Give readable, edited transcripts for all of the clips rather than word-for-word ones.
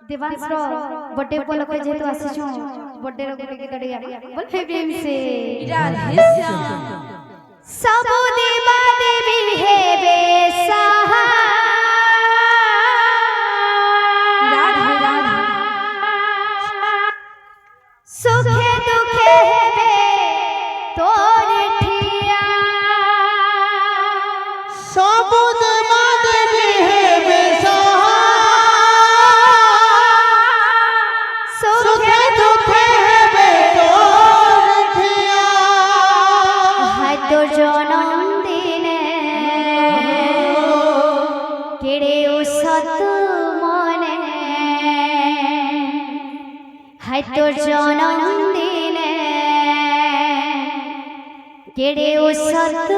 देवांश रो birthday उपलक्षे जेतु आसीछु birthday रो गुटे गीत डिया बोल हे प्रेम से राधे श्याम सब देवा देवी हेबे सहा राधे राधे सुखे दुखे हेबे तोर ठिया सब देवा देवी हेबे सहा सुखे दुखे हेबे तोर ठिया हाय तोर जनम दिने केड़े उसत मने हाय तोर जनम दिने केड़े उसत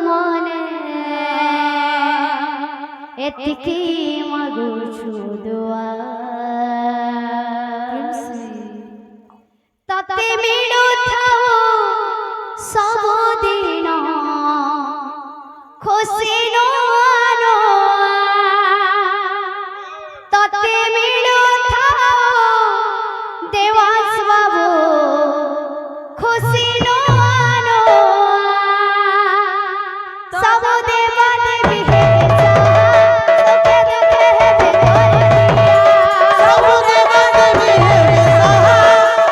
मने एतिकी मगुछु दुआ तते मिलु थाओ सब दिन खुशी नो आनो तते मिलु थाओ देवांश बाबू खुशी नो आनो सब देवा देवी हे सुखे दुखे हे सब देवा देवी हेबे सहा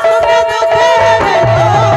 सुखे दुखे हेबे तोर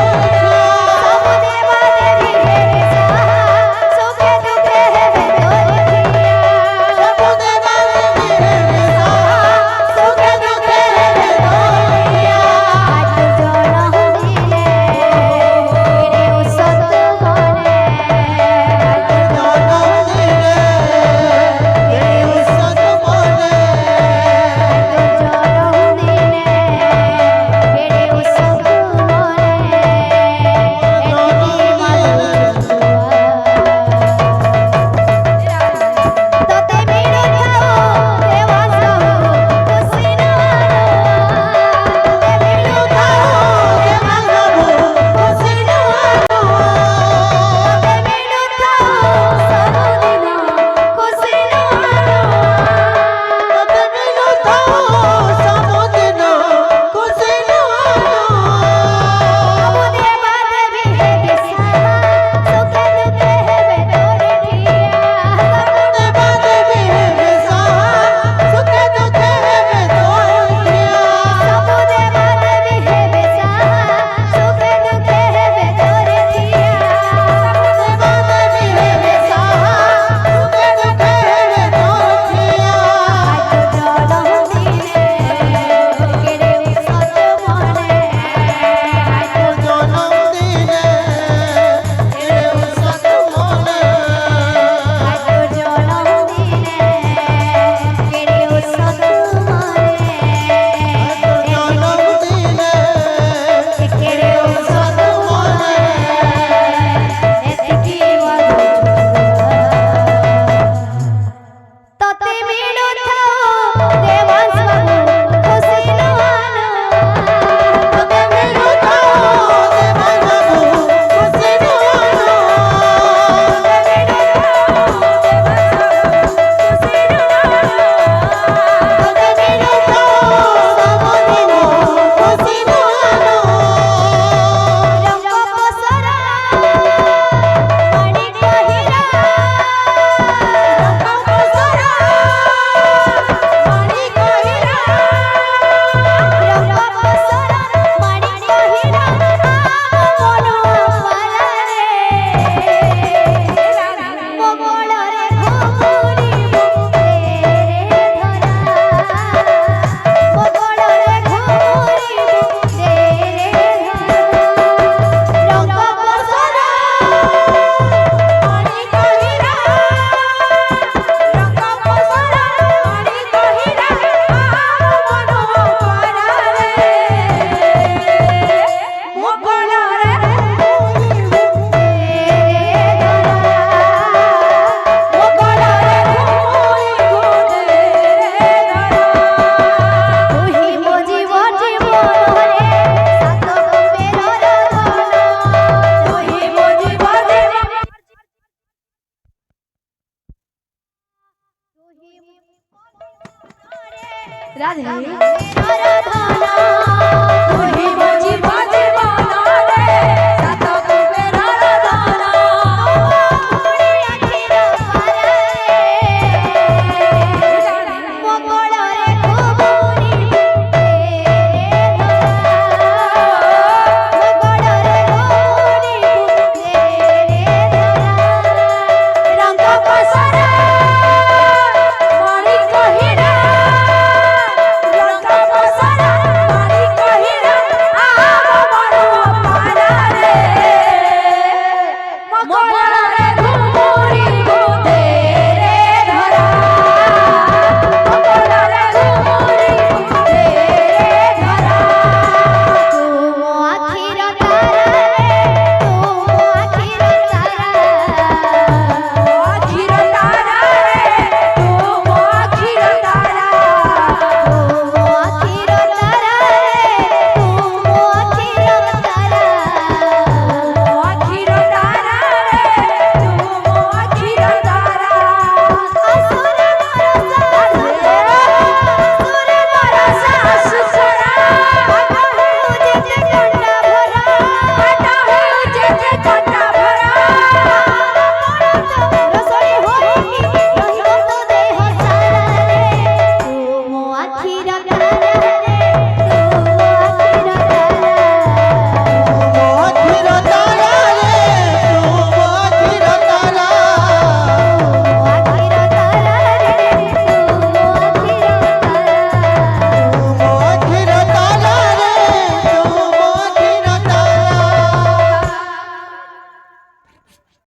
રાધે આરાધના